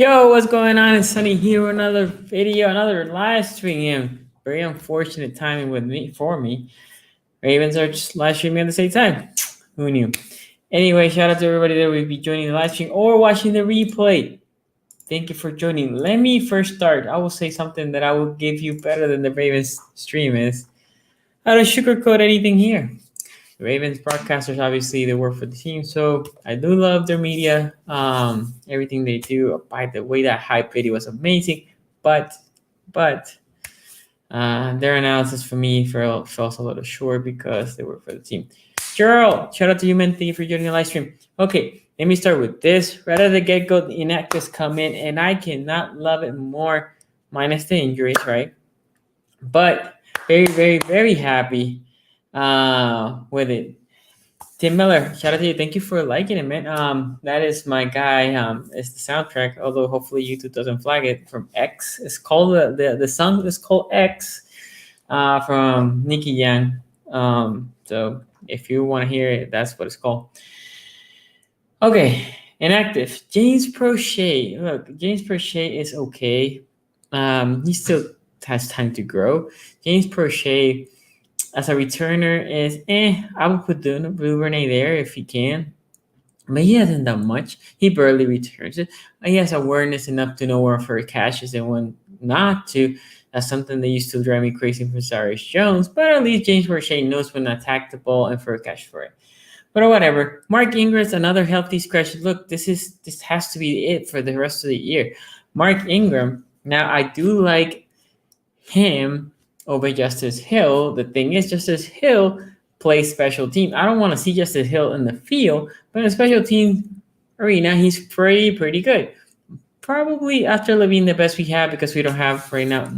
Yo, what's going on? It's Sunny here with another video, another live stream. Very unfortunate timing for me. Ravens are just live streaming at the same time. Who knew? Anyway, shout out to everybody that will be joining the live stream or watching the replay. Thank you for joining. Let me first start. I will say something that I will give you better than the Ravens stream is. I don't sugarcoat anything here. The Ravens broadcasters, obviously, they work for the team, so I do love their media. Everything they do. By the way, that hype video was amazing, but their analysis for me falls a little short because they work for the team. Gerald, shout out to you, man. Thank you for joining the live stream. Okay, let me start with this. Right out of the get-go, the inactives come in, and I cannot love it more, minus the injuries, right? But very, very, very happy with it. Tim Miller, shout out to you. Thank you for liking it, man. That is my guy. It's the soundtrack, although hopefully YouTube doesn't flag it, from X. It's called the song is called X, from Nicky Yang. So if you want to hear it, that's what it's called. Okay, inactive. James Prochet. Look, James Prochet is okay. He still has time to grow. James Prochet as a returner is I would put Duvernay there if he can. But he hasn't done much. He barely returns it. He has awareness enough to know where for catches and when not to. That's something that used to drive me crazy for Cyrus Jones. But at least James Prochet knows when to attack the ball and for a catch for it. But whatever. Mark Ingram's another healthy scratch. Look, this has to be it for the rest of the year. Mark Ingram. Now I do like him over Justice Hill. The thing is, Justice Hill plays special team. I don't want to see Justice Hill in the field, but in the special team arena, he's pretty good. Probably after Levine, the best we have because we don't have right now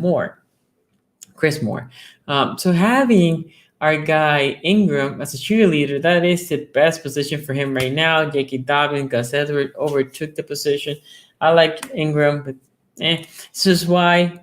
Chris Moore. So having our guy Ingram as a cheerleader, that is the best position for him right now. J.K. Dobbins, Gus Edwards overtook the position. I like Ingram, but this is why.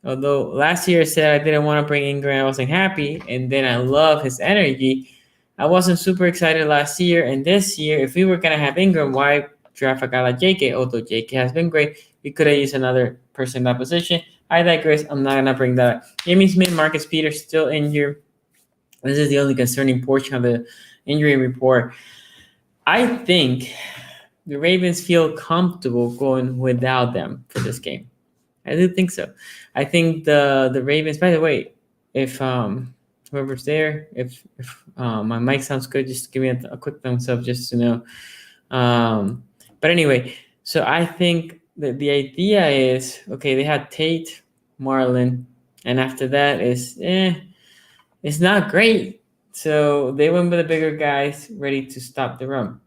Although last year I said I didn't want to bring Ingram, I wasn't happy, and then I love his energy. I wasn't super excited last year, and this year, if we were gonna have Ingram, why draft a guy like JK? Although JK has been great, we could have used another person in that position. I digress. I'm not gonna bring that up. Amy Smith, Marcus Peters still injured. This is the only concerning portion of the injury report. I think the Ravens feel comfortable going without them for this game. I do think so. I think the Ravens. By the way, if whoever's there, if my mic sounds good, just give me a quick thumbs up just to know. But anyway, so I think that the idea is okay. They had Tate, Marlin, and after that is it's not great. So they went with the bigger guys, ready to stop the run.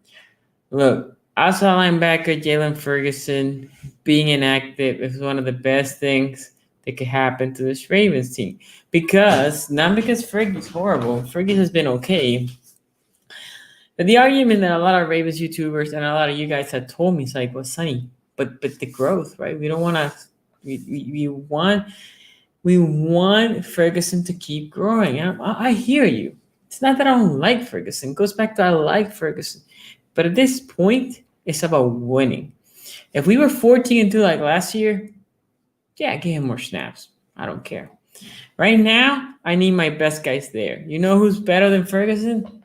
Look, outside linebacker Jalen Ferguson being inactive is one of the best things that could happen to this Ravens team. Not because Fergie's horrible. Fergie has been okay. But the argument that a lot of Ravens YouTubers and a lot of you guys had told me is like, well, Sonny, but the growth, right? We don't want to. We want Ferguson to keep growing. I hear you. It's not that I don't like Ferguson. It goes back to I like Ferguson. But at this point, it's about winning. If we were 14-2 like last year, yeah, give him more snaps. I don't care. Right now, I need my best guys there. You know who's better than Ferguson?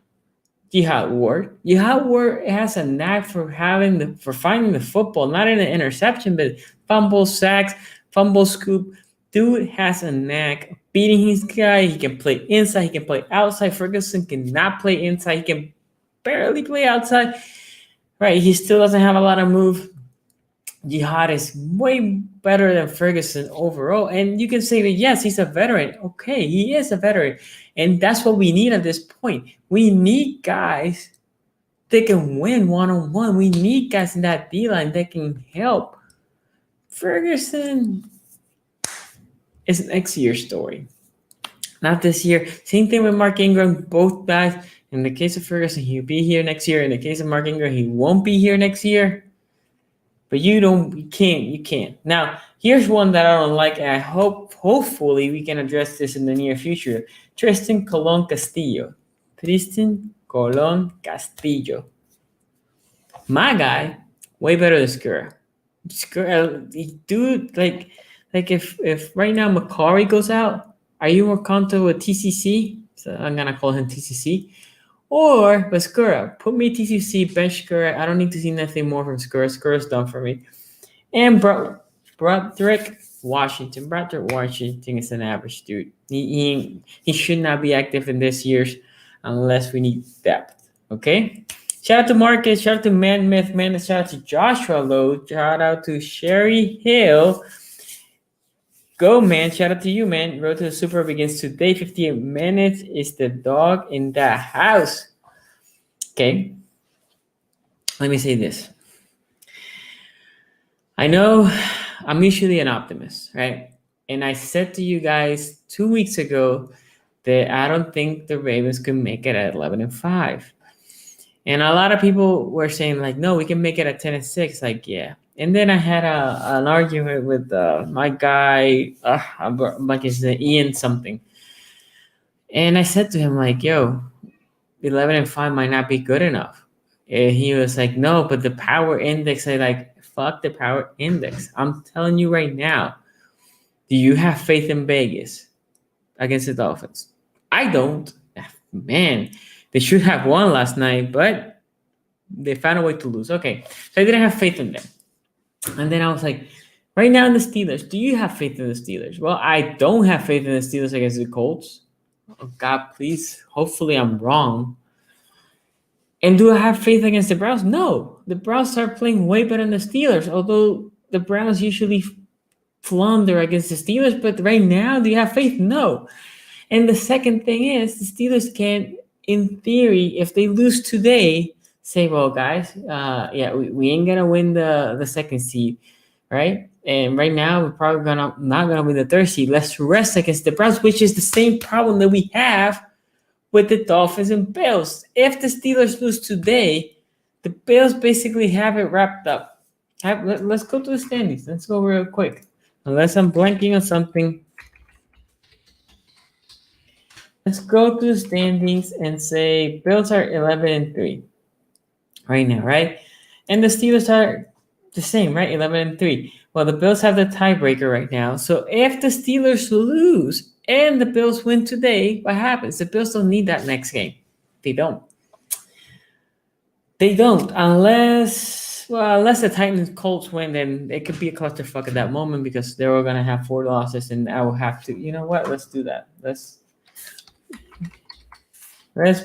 Jihad Ward. Jihad Ward has a knack for finding the football, not in an interception, but fumble, sacks, fumble scoop. Dude has a knack of beating his guy. He can play inside. He can play outside. Ferguson cannot play inside. He can barely play outside. Right, he still doesn't have a lot of move. Jihad is way better than Ferguson overall. And you can say that, yes, he's a veteran. Okay, he is a veteran. And that's what we need at this point. We need guys that can win one-on-one. We need guys in that D-line that can help. Ferguson is next year's story, not this year. Same thing with Mark Ingram. Both guys, in the case of Ferguson, he'll be here next year. In the case of Mark Ingram, he won't be here next year. But you can't. Now, here's one that I don't like, and I hopefully we can address this in the near future. Tristan Colon Castillo. My guy, way better than Skura. Dude, like if right now Macari goes out, are you more comfortable with TCC? So I'm gonna call him TCC. Or Skura. Put me TCC, bench Skura. I don't need to see nothing more from Skura. Skura's done for me. And Broderick Washington. Broderick Washington is an average dude. He should not be active in this year's unless we need depth. Okay? Shout out to Marcus. Shout out to Man Myth Man. Shout out to Joshua Lowe. Shout out to Sherry Hill. Go, man. Shout out to you, man. Road to the Super begins today. 58 minutes is the dog in the house. Okay. Let me say this. I know I'm usually an optimist, right? And I said to you guys 2 weeks ago that I don't think the Ravens could make it at 11-5. And a lot of people were saying, like, no, we can make it at 10-6. Like, yeah. And then I had an argument with my guy, like his Ian something. And I said to him, like, yo, 11-5 might not be good enough. And he was like, no, but the power index. I like, fuck the power index. I'm telling you right now. Do you have faith in Vegas against the Dolphins? I don't. Man, they should have won last night, but they found a way to lose. Okay, so I didn't have faith in them. And then I was like, right now in the Steelers, do you have faith in the Steelers? Well, I don't have faith in the Steelers against the Colts. Oh, God, please. Hopefully I'm wrong. And do I have faith against the Browns? No. The Browns are playing way better than the Steelers, although the Browns usually flounder against the Steelers. But right now, do you have faith? No. And the second thing is, the Steelers can, in theory, if they lose today, say, well, guys, we ain't gonna win the second seed, right? And right now, we're probably not gonna win the third seed. Let's rest against the Browns, which is the same problem that we have with the Dolphins and Bills. If the Steelers lose today, the Bills basically have it wrapped up. Let's go to the standings. Let's go real quick. Unless I'm blanking on something. Let's go to the standings and say Bills are 11-3 right now, right? And the Steelers are the same, right? 11-3. Well, the Bills have the tiebreaker right now. So if the Steelers lose and the Bills win today, what happens? The Bills don't need that next game. They don't. They don't. Unless the Titans Colts win, then it could be a clusterfuck at that moment because they're all going to have 4 losses and I will have to, you know what? Let's do that. Let's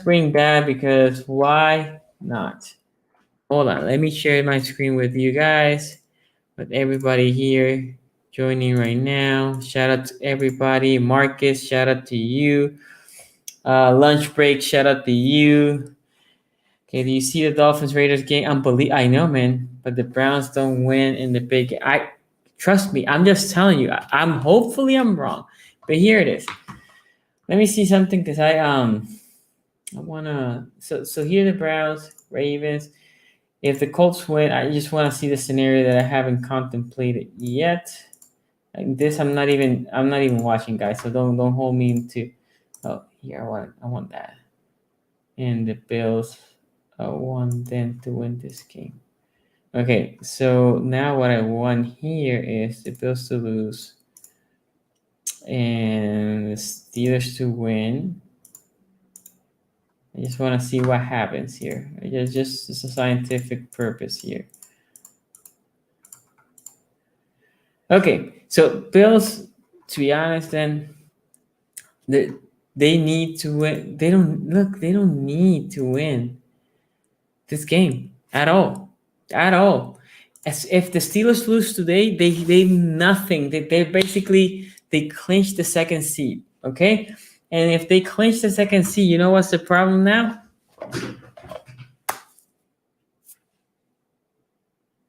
bring that because why not? Hold on. Let me share my screen with you guys, with everybody here joining right now. Shout out to everybody. Marcus, shout out to you. Lunch break, shout out to you. Okay, do you see the Dolphins Raiders game? I know, man, but the Browns don't win in the big game. Trust me, I'm just telling you. Hopefully I'm wrong, but here it is. Let me see something because I wanna. So here the Browns, Ravens. If the Colts win, I just want to see the scenario that I haven't contemplated yet. Like this, I'm not even watching, guys. So don't hold me into. Oh, here I want that. And the Bills, want them to win this game. Okay, so now what I want here is the Bills to lose and the Steelers to win. I just want to see what happens here. It's just a scientific purpose here. Okay, so Bills, to be honest, then they need to win. They don't need to win this game at all. As if the Steelers lose today, they nothing. They basically clinch the second seed. Okay. And if they clinch the second seed, you know what's the problem now?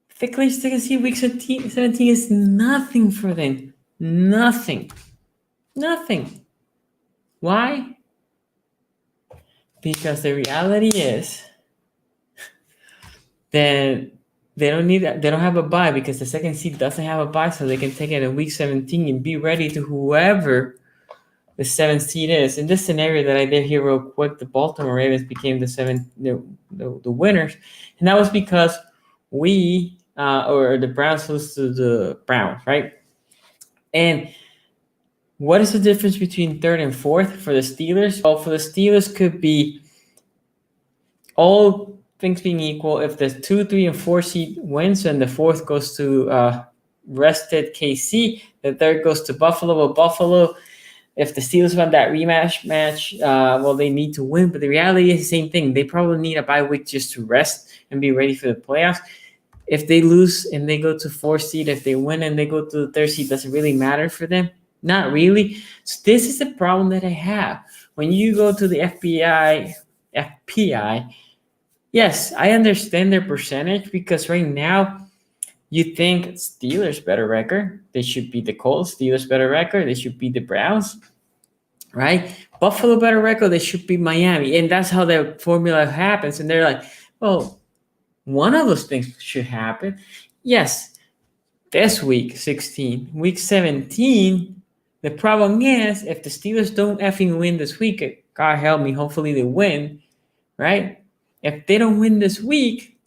If they clinch the second seed, week 17 is nothing for them. Nothing. Why? Because the reality is that they don't have a bye because the second seed doesn't have a bye, so they can take it in week 17 and be ready to whoever the 7th seed is. In this scenario that I did here real quick, the Baltimore Ravens became the winners. And that was because we or the Browns lose to the Browns, right? And what is the difference between third and fourth for the Steelers? Well, for the Steelers could be all things being equal. If the 2, 3, and 4 seed wins and the fourth goes to rested KC, the third goes to Buffalo. Well, Buffalo, if the Steelers won that rematch match, well, they need to win. But the reality is the same thing. They probably need a bye week just to rest and be ready for the playoffs. If they lose and they go to 4 seed, if they win and they go to the 3rd seed, does it really matter for them? Not really. So this is the problem that I have. When you go to the FPI, yes, I understand their percentage because right now you think Steelers better record. They should beat the Colts. Steelers better record. They should beat the Browns, right? Buffalo better record. They should beat Miami. And that's how the formula happens. And they're like, well, one of those things should happen. Yes, this week 16, week 17, the problem is if the Steelers don't effing win this week, God help me, hopefully they win, right? If they don't win this week,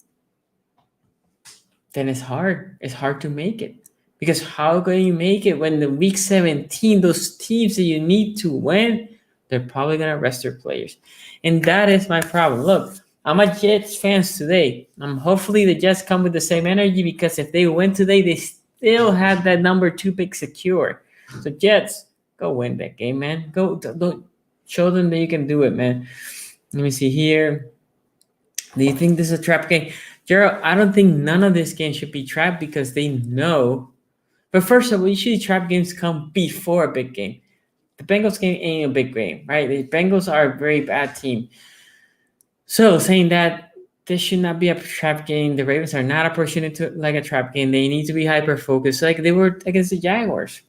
then it's hard. It's hard to make it. Because how can you make it when the week 17, those teams that you need to win, they're probably going to rest their players. And that is my problem. Look, I'm a Jets fan today. Hopefully the Jets come with the same energy because if they win today, they still have that number 2 pick secure. So Jets, go win that game, man. Go, don't show them that you can do it, man. Let me see here. Do you think this is a trap game? Gerald, I don't think none of this game should be trapped because they know. But first of all, usually trap games come before a big game. The Bengals game ain't a big game, right? The Bengals are a very bad team. So saying that this should not be a trap game. The Ravens are not approaching it like a trap game. They need to be hyper-focused like they were against the Jaguars.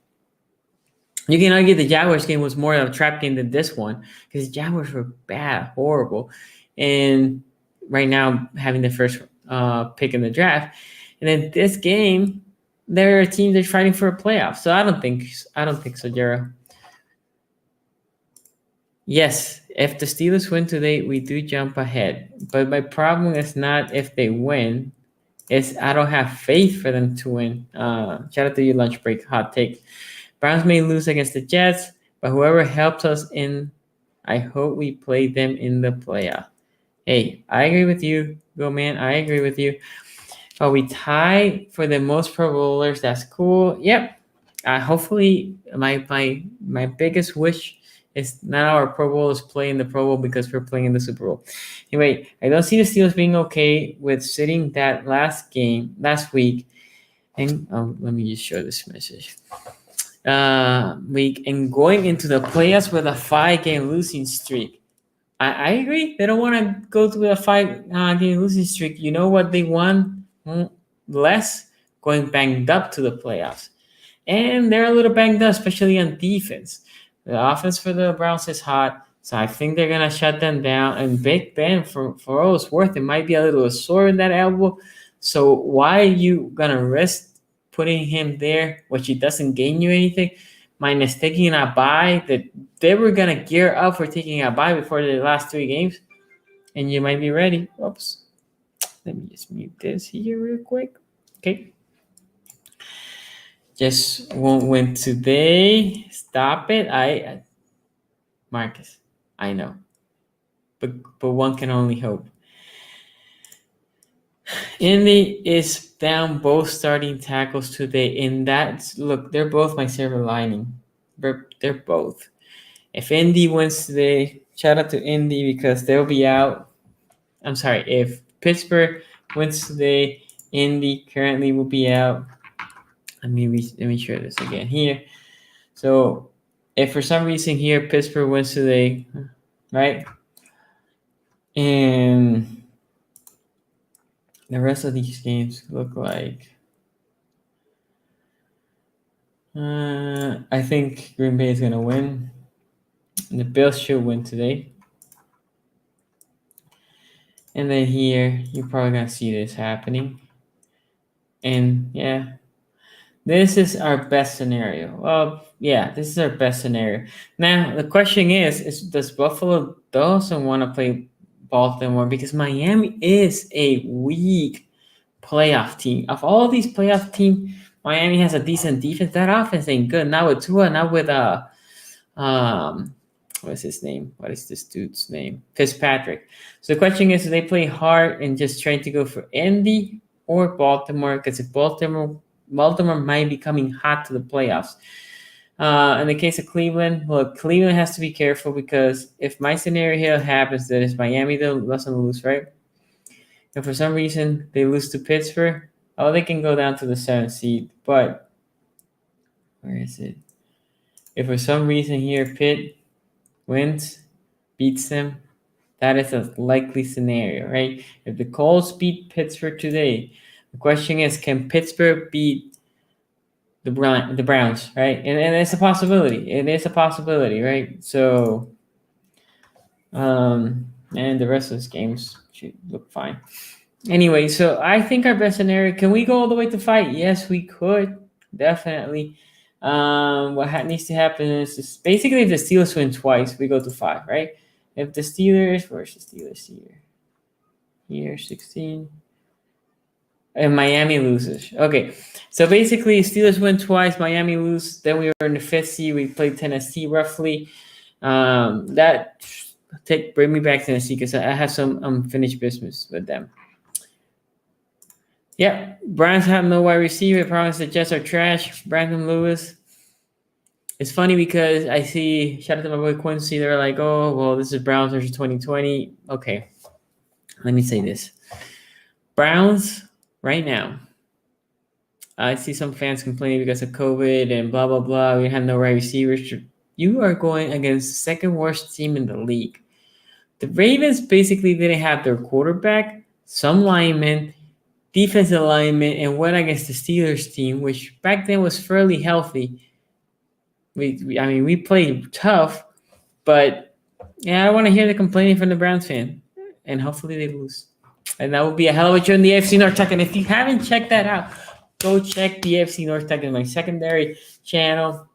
You can argue the Jaguars game was more of a trap game than this one because the Jaguars were bad, horrible. And right now having the first pick in the draft. And then this game, there are teams that are fighting for a playoff. So I don't think so, Jero. Yes, if the Steelers win today, we do jump ahead. But my problem is not if they win, it's I don't have faith for them to win. Shout out to you, lunch break, hot take. Browns may lose against the Jets, but whoever helps us in, I hope we play them in the playoff. Hey, I agree with you. Go, man. I agree with you. But we tie for the most Pro Bowlers. That's cool. Yep. Hopefully, my biggest wish is now our Pro Bowlers play in the Pro Bowl because we're playing in the Super Bowl. Anyway, I don't see the Steelers being okay with sitting that last week. And let me just show this message. Week and going into the playoffs with a 5-game losing streak. I agree. They don't want to go to a 5-game losing streak. You know what they want less? Going banged up to the playoffs. And they're a little banged up, especially on defense. The offense for the Browns is hot, so I think they're going to shut them down. And Big Ben, for all it's worth, it might be a little sore in that elbow. So why are you going to risk putting him there, which he doesn't gain you anything, minus taking a bye that they were going to gear up for taking a bye before the last 3 games, and you might be ready. Oops. Let me just mute this here real quick. Okay. Just won't win today. Stop it. Marcus, I know. But one can only hope. Indy is down both starting tackles today. And they're both my silver lining. They're both. If Indy wins today, shout out to Indy because they'll be out. I'm sorry. If Pittsburgh wins today, Indy currently will be out. Let me share this again here. So if for some reason here Pittsburgh wins today, right? And the rest of these games look like I think Green Bay is gonna win. And the Bills should win today. And then here you're probably gonna see this happening. And yeah. This is our best scenario. Well, yeah, this is our best scenario. Now, the question is does Buffalo doesn't want to play Baltimore because Miami is a weak playoff team. Of all these playoff teams, Miami has a decent defense. That offense ain't good. Not with Tua, not with what's his name? What is this dude's name? Fitzpatrick. So the question is, do they play hard and just trying to go for Indy or Baltimore? Because if Baltimore might be coming hot to the playoffs. In the case of Cleveland, well, Cleveland has to be careful because if my scenario here happens, that is Miami doesn't lose, right? And for some reason they lose to Pittsburgh, they can go down to the 7th seed. But where is it? If for some reason here Pitt wins, beats them, that is a likely scenario, right? If the Colts beat Pittsburgh today, the question is, can Pittsburgh beat the Browns, right? And it's a possibility. It is a possibility, right? So, and the rest of those games should look fine. Anyway, so I think our best scenario, can we go all the way to 5? Yes, we could. Definitely. What needs to happen is basically if the Steelers win twice, we go to 5, right? If the Steelers, where's the Steelers here? Here, 16. And Miami loses. Okay, so basically Steelers win twice, Miami lose. Then we were in the 5th seed. We played Tennessee roughly. Bring me back to Tennessee because I have some unfinished business with them. Yeah, Browns have no wide receiver. Probably the Jets are trash. Brandon Lewis. It's funny because I see, shout out to my boy Quincy, they're like, oh, well, this is Browns versus 2020. Okay, let me say this. Browns, right now, I see some fans complaining because of COVID and blah, blah, blah. We have no wide receivers. You are going against the second worst team in the league. The Ravens basically didn't have their quarterback, some linemen, defensive linemen, and went against the Steelers team, which back then was fairly healthy. We played tough, but yeah, I want to hear the complaining from the Browns fan, and hopefully they lose. And that would be a hell of a show in the AFC North Tech. And if you haven't checked that out, go check the AFC North Tech in my secondary channel.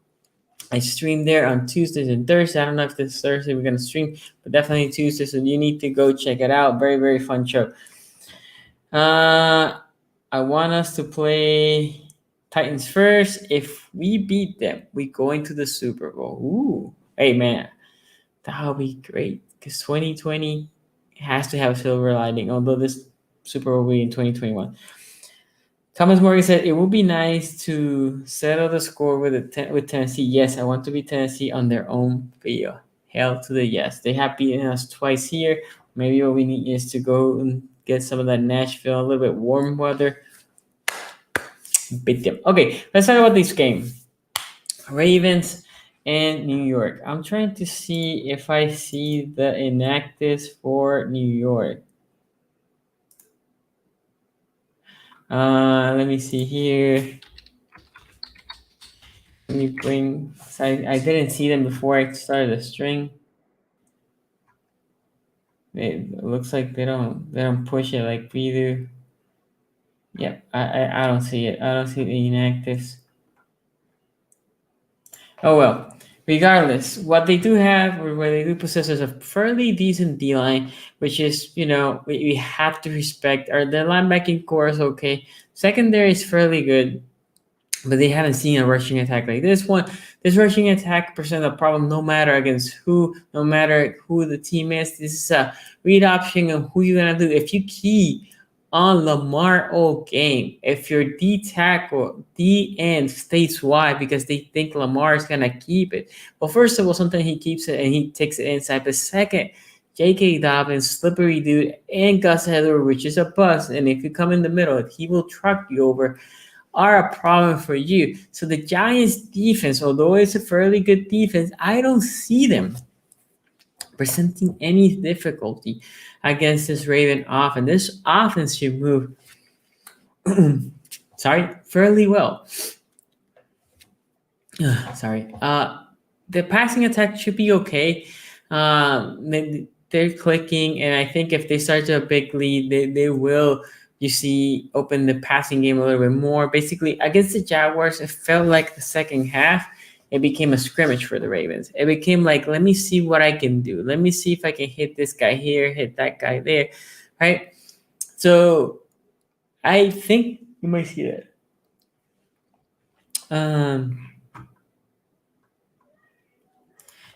I stream there on Tuesdays and Thursdays. I don't know if this Thursday we're going to stream, but definitely Tuesday. So you need to go check it out. Very, very fun show. I want us to play Titans first. If we beat them, we go into the Super Bowl. Ooh, hey, man, that would be great because 2020 has to have a silver lining, although this Super Bowl will be in 2021. Thomas Morgan said, it would be nice to settle the score with Tennessee. Yes, I want to beat Tennessee on their own field. Hell to the yes. They have beaten us twice here. Maybe what we need is to go and get some of that Nashville, a little bit warm weather. Beat them. Okay, let's talk about this game. Ravens and New York. I'm trying to see if I see the inactives for New York. Let me see here. Let me bring. I didn't see them before I started the string. It looks like they don't push it like we do. Yep, I don't see it. I don't see the inactives. Oh well. Regardless, what they do have, or what they do possess, is a fairly decent D-line, which is, we have to respect. Their linebacking core is okay. Secondary is fairly good, but they haven't seen a rushing attack like this one. This rushing attack presents a problem no matter against who, no matter who the team is. This is a read option of who you're going to do. If you key on Lamar all game, if your D tackle, D end stays wide because they think Lamar is going to keep it. Well, first of all, sometimes he keeps it and he takes it inside. But second, J.K. Dobbins, slippery dude, and Gus Edwards, which is a bust. And if you come in the middle, he will truck you over, are a problem for you. So the Giants defense, although it's a fairly good defense, I don't see them presenting any difficulty against this Raven offense. This offense should move fairly well. The passing attack should be okay. They're clicking, and I think if they start to a big lead, they will, open the passing game a little bit more. Basically, against the Jaguars, it felt like the second half, it became a scrimmage for the Ravens. It became like, let me see what I can do. Let me see if I can hit this guy here, hit that guy there, right? So I think you might see that.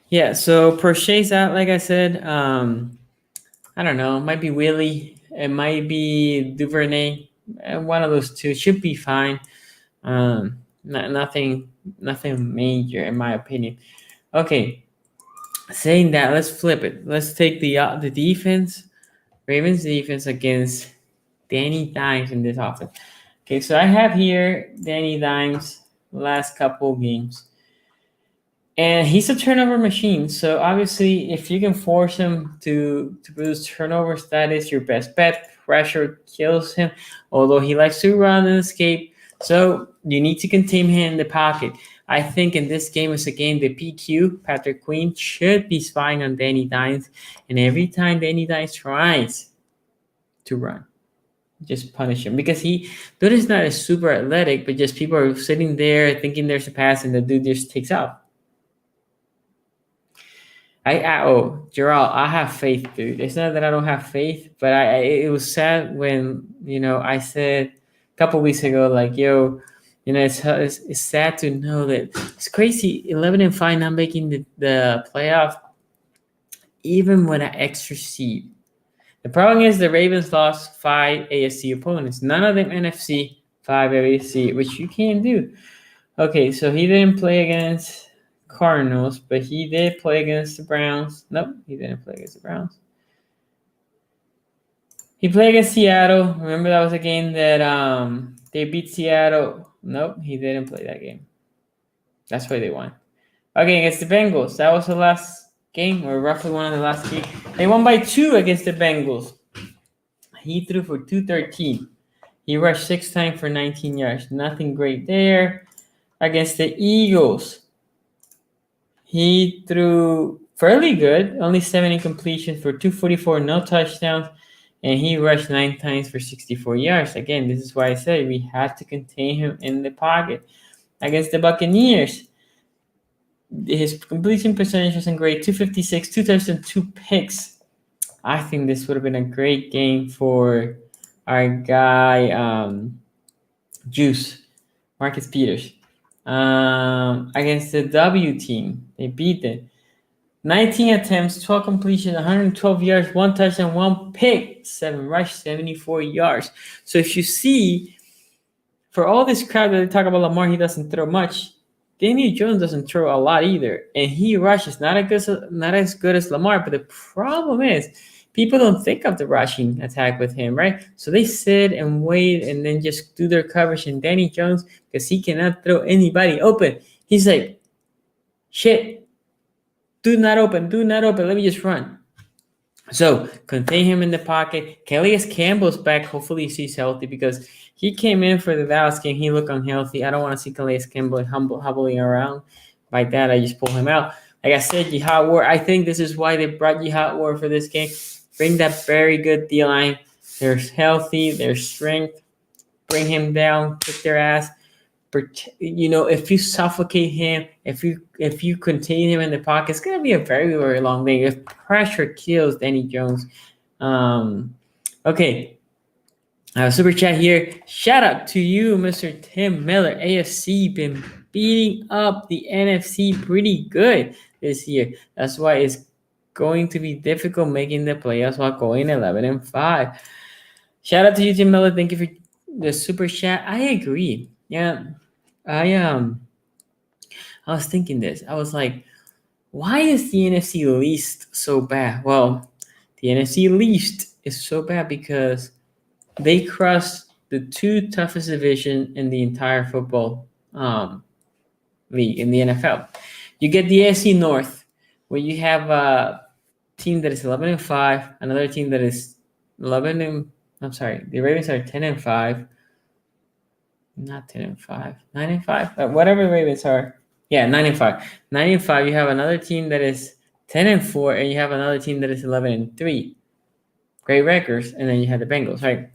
Yeah, so Prochet's out, like I said. I don't know. It might be Willie. It might be Duvernay. One of those two should be fine. Nothing major in my opinion. Okay, saying that, let's flip it. Let's take the defense, Ravens defense against Danny Dimes in this offense. Okay, so I have here Danny Dimes last couple games. And he's a turnover machine. So obviously, if you can force him to produce turnovers, that is your best bet. Pressure kills him, although he likes to run and escape. So you need to contain him in the pocket. I think in this game is a game the PQ, Patrick Queen, should be spying on Danny Dimes. And every time Danny Dimes tries to run, just punish him. Because dude is not a super athletic, but just people are sitting there thinking there's a pass and the dude just takes off. Gerald, I have faith, dude. It's not that I don't have faith, but it was sad when, I said a couple weeks ago, like, yo, it's sad to know that it's crazy. 11-5 not making the playoff, even with an extra seed. The problem is the Ravens lost 5 AFC opponents, none of them NFC, 5 AFC, which you can't do. Okay, so he didn't play against Cardinals, but he did play against the Browns. Nope, he didn't play against the Browns. He played against Seattle. Remember that was a game that they beat Seattle. Nope, he didn't play that game. That's why they won. Okay, against the Bengals. That was the last game, or roughly one of the last games. They won by 2 against the Bengals. He threw for 213. He rushed 6 times for 19 yards. Nothing great there. Against the Eagles, he threw fairly good, only 7 incompletions for 244, no touchdowns, and he rushed 9 times for 64 yards. Again, this is why I said we had to contain him in the pocket. Against the Buccaneers, his completion percentage wasn't great, 256, 2 touchdowns, 2 picks. I think this would have been a great game for our guy, Juice, Marcus Peters. Against the W team, they beat them. 19 attempts, 12 completions, 112 yards, 1 touchdown, 1 pick, 7 rush, 74 yards. So if you see, for all this crowd that they talk about Lamar, he doesn't throw much. Daniel Jones doesn't throw a lot either, and he rushes not as good as Lamar. But the problem is, people don't think of the rushing attack with him, right? So they sit and wait and then just do their coverage. And Danny Jones, because he cannot throw anybody open, he's like, shit, do not open, let me just run. So contain him in the pocket. Calais Campbell's back. Hopefully he's healthy, because he came in for the Dallas game. He looked unhealthy. I don't want to see Calais Campbell hobbling around like that. I just pull him out. Like I said, Jihad Ward, I think this is why they brought Jihad Ward for this game. Bring that very good D-line. They're healthy. They're strength. Bring him down. Kick their ass. If you suffocate him, if you contain him in the pocket, it's gonna be a very, very long day. If pressure kills Danny Jones. Okay. Super chat here. Shout out to you, Mr. Tim Miller. AFC been beating up the NFC pretty good this year. That's why it's going to be difficult making the playoffs while going 11-5. Shout out to you, Tim Miller. Thank you for the super chat. I agree. Yeah, I was thinking this. I was like, why is the NFC least so bad? Well, the NFC least is so bad because they crossed the 2 toughest division in the entire football league in the NFL. You get the AFC North, where you have a team that is 11-5, another team that is the Ravens are 10-5. Not 10-5, 9-5, whatever the Ravens are. Yeah, 9-5. 9-5, you have another team that is 10-4, and you have another team that is 11-3. Great records, and then you have the Bengals, right?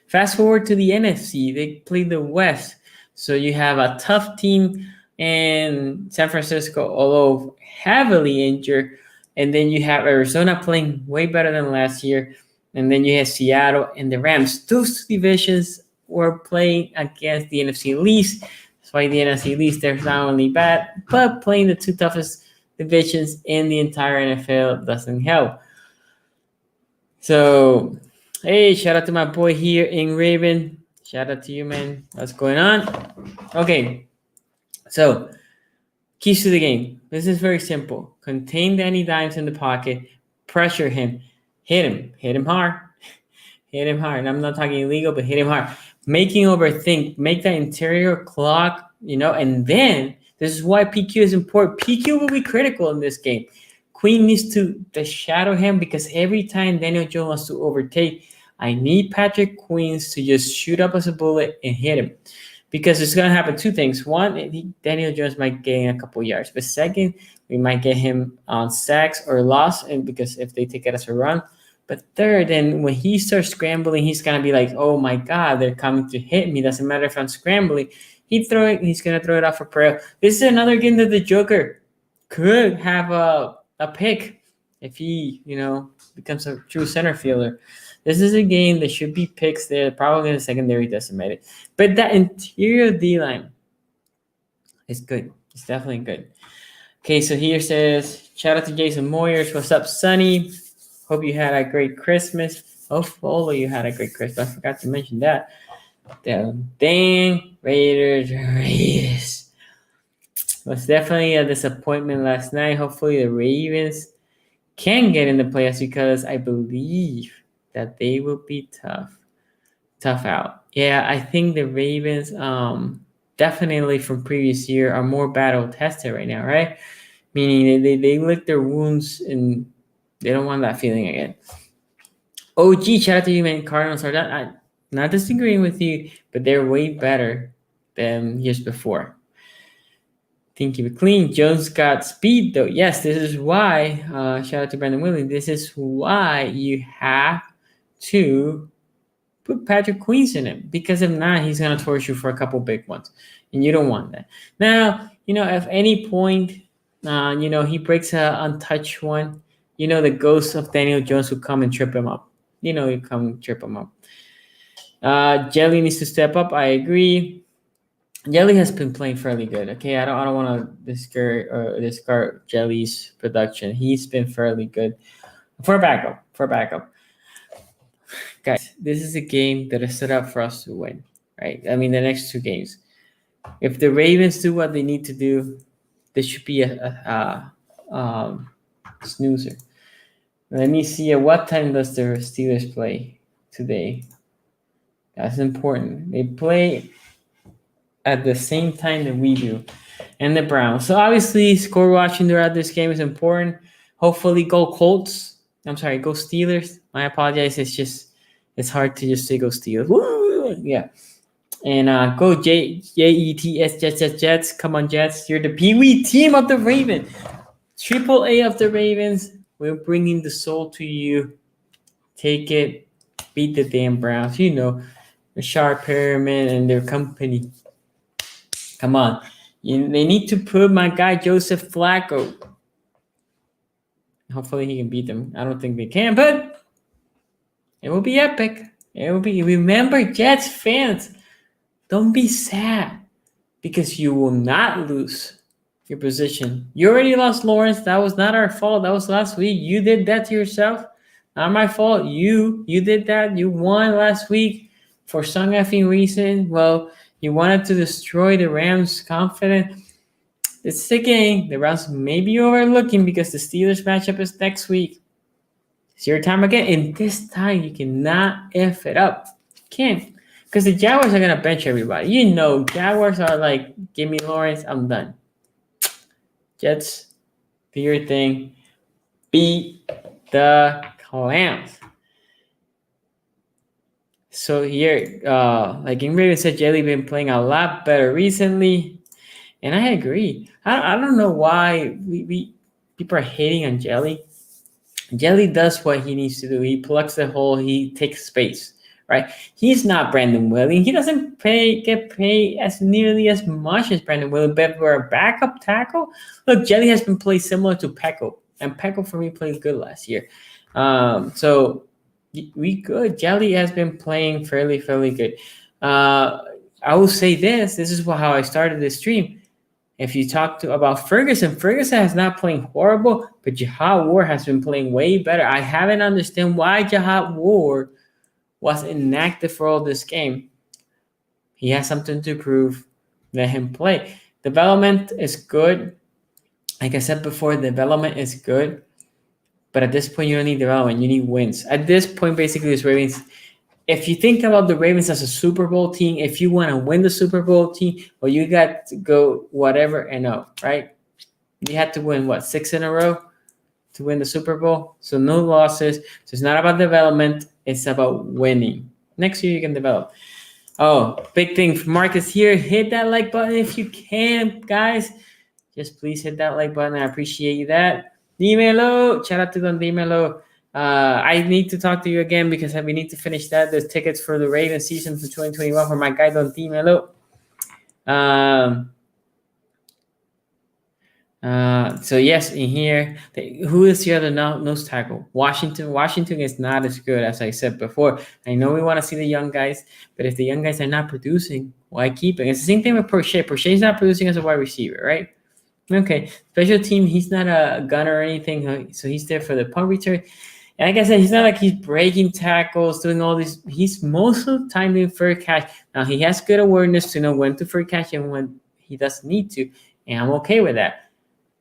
Fast forward to the NFC, they play the West. So you have a tough team in San Francisco, although heavily injured. And then you have Arizona playing way better than last year. And then you have Seattle and the Rams. Those two divisions were playing against the NFC least. That's why the NFC least, they're not only bad, but playing the two toughest divisions in the entire NFL doesn't help. So, hey, shout out to my boy here in Raven. Shout out to you, man. What's going on? Okay, so keys to the game. This is very simple. Contain Danny Dimes in the pocket, pressure him, hit him hard. Hit him hard. And I'm not talking illegal, but hit him hard. Making overthink, make that interior clock, and then this is why PQ is important. PQ will be critical in this game. Queen needs to shadow him because every time Daniel Jones wants to overtake, I need Patrick Queens to just shoot up as a bullet and hit him. Because it's going to happen two things. One, Daniel Jones might gain a couple yards. But second, we might get him on sacks or loss, and because if they take it as a run. But third, and when he starts scrambling, he's going to be like, oh, my God, they're coming to hit me. Doesn't matter if I'm scrambling. He's going to throw it out for prayer. This is another game that the Joker could have a pick if he, becomes a true center fielder. This is a game that should be picks there. Probably the secondary decimated. But that interior D-line is good. It's definitely good. Okay, so here says, shout out to Jason Moyers. What's up, Sonny? Hope you had a great Christmas. Hope all of you had a great Christmas. I forgot to mention that. Dang, Raiders. It was definitely a disappointment last night. Hopefully the Ravens can get in the playoffs because I believe that they will be tough out. Yeah, I think the Ravens, definitely from previous year, are more battle tested right now, right? Meaning they lick their wounds and they don't want that feeling again. OG, shout out to you, man. Cardinals are not disagreeing with you, but they're way better than years before. Think you clean. Jones got speed, though. Yes, this is why, shout out to Brandon Williams, this is why you have to put Patrick Queens in him. Because if not, he's going to torch you for a couple big ones. And you don't want that. Now, if any point, he breaks a untouched one, the ghost of Daniel Jones will come and trip him up. You come trip him up. Jelly needs to step up. I agree. Jelly has been playing fairly good. Okay, I don't want to discard Jelly's production. He's been fairly good for backup. Guys, this is a game that is set up for us to win, right? I mean, the next two games. If the Ravens do what they need to do, this should be a snoozer. Let me see at what time does the Steelers play today. That's important. They play at the same time that we do, and the Browns. So obviously, score watching throughout this game is important. Hopefully, go Colts. I'm sorry, go Steelers. I apologize. It's hard to just say go Steelers. Woo! Yeah. And go Jets, Jets. Come on, Jets. You're the Pee-wee team of the Ravens. AAA of the Ravens. We're bringing the soul to you. Take it. Beat the damn Browns. Rashard Perriman and their company. Come on. They need to put my guy Joseph Flacco. Hopefully he can beat them. I don't think they can, but it will be epic. It will be. Remember, Jets fans, don't be sad because you will not lose your position. You already lost Lawrence. That was not our fault. That was last week. You did that to yourself. Not my fault. You did that. You won last week for some effing reason. Well, you wanted to destroy the Rams' confidence. It's the game. The Rams may be overlooking because the Steelers matchup is next week. It's your time again. And this time, you cannot F it up. You can't. Because the Jaguars are going to bench everybody. Jaguars are like, give me Lawrence, I'm done. Jets, do your thing. Beat the Clowns. So here, like Ingrid said, Jelly been playing a lot better recently. And I agree. I don't know why we people are hating on Jelly. Jelly does what he needs to do. He plugs the hole. He takes space, right? He's not Brandon Williams. He doesn't get paid as nearly as much as Brandon Williams. But for a backup tackle, look, Jelly has been played similar to Pecco. And Pecco, for me, played good last year. So we good. Jelly has been playing fairly good. I will say this. This is how I started this stream. If you talk about Ferguson, Ferguson has not playing horrible, but Jihad Ward has been playing way better. I haven't understand why Jihad Ward was inactive for all this game. He has something to prove. Let him play. Development is good. Like I said before, development is good. But at this point, you don't need development. You need wins. At this point, basically, this Ravens. If you think about the Ravens as a Super Bowl team, if you want to win the Super Bowl team, well, you got to go whatever and no, right? You had to win, 6 in a row to win the Super Bowl? So no losses. So it's not about development. It's about winning. Next year, you can develop. Oh, big thing for Marcus here. Hit that like button if you can, guys. Just please hit that like button. I appreciate that. Dímelo. Shout out to Don Dímelo. I need to talk to you again because we need to finish that. There's tickets for the Ravens season for 2021 for my guy Don Dímelo. So yes, in here, who is the other nose tackle? Washington. Washington is not as good as I said before. I know we want to see the young guys, but if the young guys are not producing, why keep it? It's the same thing with Prochet. Prochet's not producing as a wide receiver, right? Okay, special team. He's not a gunner or anything, so he's there for the punt return. And like I said, he's not like he's breaking tackles, doing all this. He's most of the time doing fair catch. Now he has good awareness to know when to fair catch and when he doesn't need to, and I'm okay with that.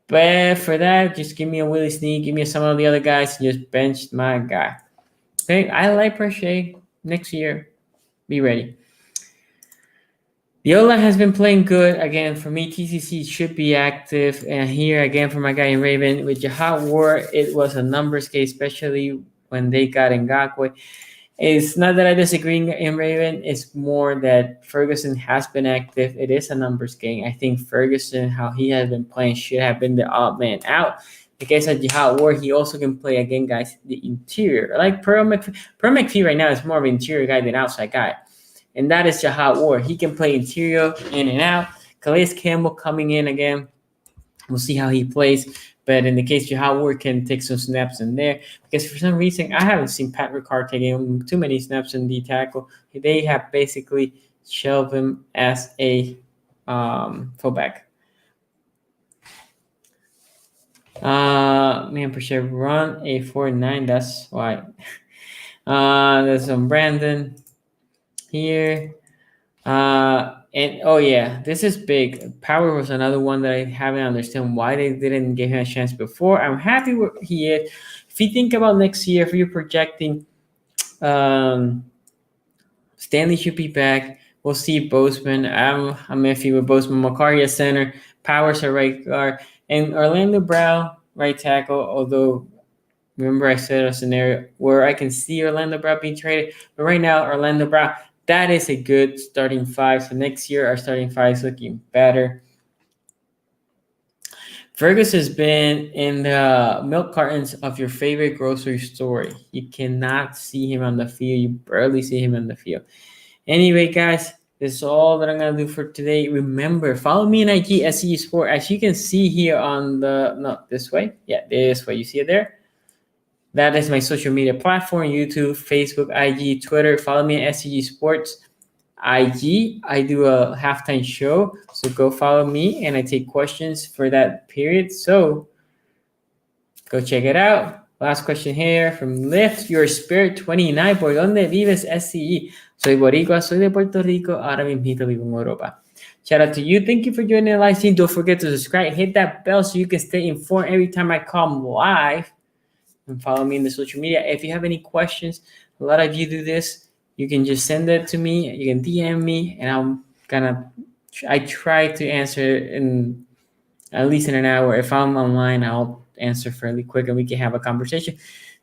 But for that, just give me a Willie Sneak, give me some of the other guys, and just bench my guy. Okay, I like Prochet. Next year, be ready. Viola has been playing good. Again, for me, TCC should be active. And here, again, for my guy in Raven, with Jihad Ward, it was a numbers game, especially when they got Ngakwe. It's not that I disagree in Raven. It's more that Ferguson has been active. It is a numbers game. I think Ferguson, how he has been playing, should have been the odd man out. The case of Jihad Ward, he also can play, again, guys, the interior. Like Pearl McPhee right now is more of an interior guy than outside guy. And that is Jihad Ward. He can play interior in and out. Calais Campbell coming in again. We'll see how he plays. But in the case Jihad Ward can take some snaps in there. Because for some reason, I haven't seen Pat Ricard taking too many snaps in the tackle. They have basically shelved him as a fullback. Man, per share run a 4.9. That's why. There's some Brandon here. And oh yeah, this is big. Power was another one that I haven't understand why they didn't give him a chance before. I'm happy where he is. If you think about next year, if you're projecting, Stanley should be back. We'll see Bozeman. I'm iffy with Bozeman. McCarty at center. Powers at right guard. And Orlando Brown, right tackle. Although, remember I said a scenario where I can see Orlando Brown being traded. But right now, Orlando Brown, that is a good starting five. So next year, our starting five is looking better. Fergus has been in the milk cartons of your favorite grocery store. You cannot see him on the field. You barely see him on the field. Anyway, guys, this is all that I'm going to do for today. Remember, follow me on IG, SCG Sport. As you can see here on this way. Yeah, this way. You see it there? That is my social media platform, YouTube, Facebook, IG, Twitter. Follow me at SCG Sports. IG, I do a halftime show, so go follow me, and I take questions for that period. So go check it out. Last question here from Lift Your Spirit 29. ¿Por dónde vives, SCE? Soy boricua, soy de Puerto Rico, ahora mismo vivo en Europa. Shout out to you. Thank you for joining the live stream. Don't forget to subscribe. Hit that bell so you can stay informed every time I come live. And follow me in the social media. If you have any questions, a lot of you do this. You can just send it to me. You can DM me, and I try to answer in at least in an hour. If I'm online, I'll answer fairly quick, and we can have a conversation.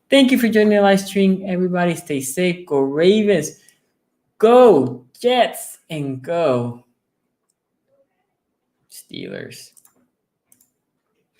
Thank you for joining the live stream. Everybody stay safe. Go Ravens. Go Jets, and go Steelers.